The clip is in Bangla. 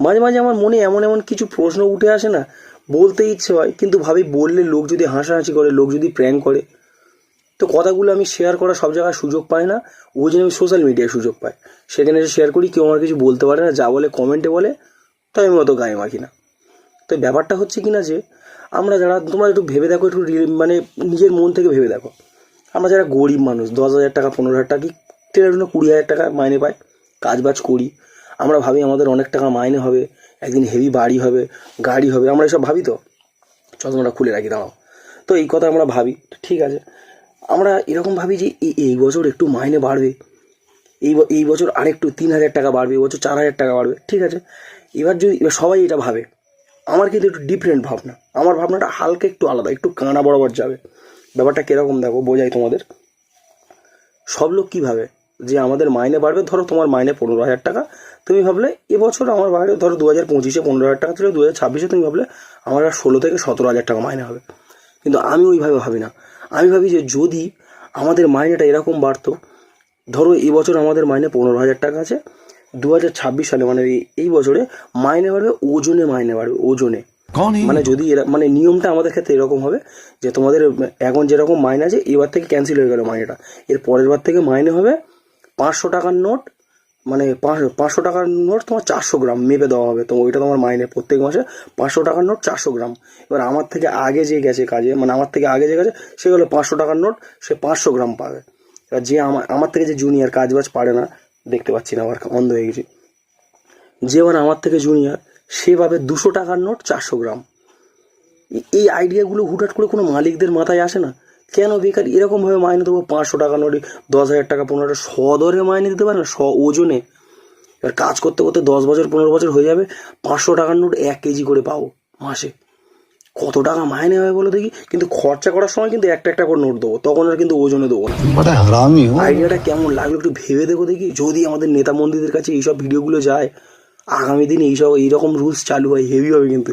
মাঝে মাঝে আমার মনে এমন এমন কিছু প্রশ্ন উঠে আসে না, বলতে ইচ্ছে হয়, কিন্তু ভাবি বললে লোক যদি হাসাহাসি করে, লোক যদি প্র্যাঙ্ক করে, তো কথাগুলো আমি শেয়ার করার সব জায়গায় সুযোগ পাই না। ওই জন্য আমি সোশ্যাল মিডিয়ায় সুযোগ পাই, সেখানে এসে শেয়ার করি। কেউ আমার কিছু বলতে পারে না, যা বলে কমেন্টে বলে, তো আমি অত গায়ে মাখি না। তো ব্যাপারটা হচ্ছে কি না যে আমরা যারা, তোমরা একটু ভেবে দেখো, একটু মানে নিজের মন থেকে ভেবে দেখো, আমরা যারা গরিব মানুষ, 10,000 টাকা 15,000 টাকা কি টেনের জন্য 20,000 টাকা মাইনে পাই, কাজবাজ করি, আমরা ভাবি আমাদের অনেক টাকা মাইনে হবে, একদিন হেভি বাড়ি হবে, গাড়ি হবে, আমরা এসব ভাবি। তো চশমাটা খুলে রাখি, দাঁড়াও। তো এই কথা আমরা ভাবি, ঠিক আছে। আমরা এরকম ভাবি যে এই বছর একটু মাইনে বাড়বে, এই বছর আরেকটু 3,000 টাকা বাড়বে, এই বছর 4,000 টাকা বাড়বে, ঠিক আছে। এবার সবাই এটা ভাবে, আমার কিন্তু একটু ডিফারেন্ট ভাবনা, আমার ভাবনাটা হালকা একটু আলাদা, একটু কানা বরাবর যাবে। ব্যাপারটা কীরকম দেখো, বোঝাই তোমাদের। সব লোক কী ভাবে যে আমাদের মাইনে বাড়বে, ধরো তোমার মাইনে 15,000 টাকা, তুমি ভাবলে এবছর আমার বাইরে, ধরো 2025-এ 15,000 টাকা ছিল, 2026-এ তুমি ভাবলে আমার 16 থেকে 17,000 টাকা মাইনে হবে। কিন্তু আমি ওইভাবে ভাবি না। আমি ভাবি যে যদি আমাদের মাইনেটা এরকম বাড়তো, ধরো এবছর আমাদের মাইনে 15,000 টাকা আছে, 2026 সালে মানে এই বছরে মাইনে বাড়বে ওজনে, মাইনে বাড়বে ওজনে। মানে যদি মানে নিয়মটা আমাদের ক্ষেত্রে এরকম হবে যে তোমাদের এখন যেরকম মাইনে আছে, এবার থেকে ক্যান্সেল হয়ে গেল মাইনেটা, এর পরের বার থেকে মাইনে হবে 500 টাকার নোট, মানে 500 টাকার নোট তোমার 400 গ্রাম মেপে দেওয়া হবে। তো ওইটা তোমার মাইনে প্রত্যেক মাসে 500 টাকার নোট 400 গ্রাম। এবার আমার থেকে আগে যে গেছে কাজে, মানে আমার থেকে আগে যে গেছে, সেগুলো 500 টাকার নোট, সে 500 গ্রাম পাবে। এবার যে আমার থেকে যে জুনিয়র, কাজ বাজ পারে না, দেখতে পাচ্ছি না, আবার অন্ধ হয়ে গেছি, যে মানে আমার থেকে জুনিয়র, সে পাবে 200 টাকার নোট 400 গ্রাম। এই আইডিয়াগুলো হুটহাট করে কোনো মালিকদের মাথায় আসে না, কেন বেকার এরকমভাবে মাইনে দেবো? 500 টাকা নোটে 10,000 টাকা 15,000 টাকা সদরে মাইনে দিতে পারে না, ওজনে। এবার কাজ করতে করতে 10 বছর 15 বছর হয়ে যাবে, 500 টাকার নোট 1 কেজি করে পাবো মাসে। কত টাকা মাইনে হবে বলো দেখি? কিন্তু খরচা করার সময় কিন্তু একটা একটা করে নোট দেবো, তখন আর কিন্তু ওজনে দেবো না। আইডিয়াটা কেমন লাগলো একটু ভেবে দেখো দেখি। যদি আমাদের নেতা মন্ত্রীদের কাছে এইসব ভিডিওগুলো যায়, আগামী দিনে এইরকম রুলস চালু হয়, হেভি হবে কিন্তু।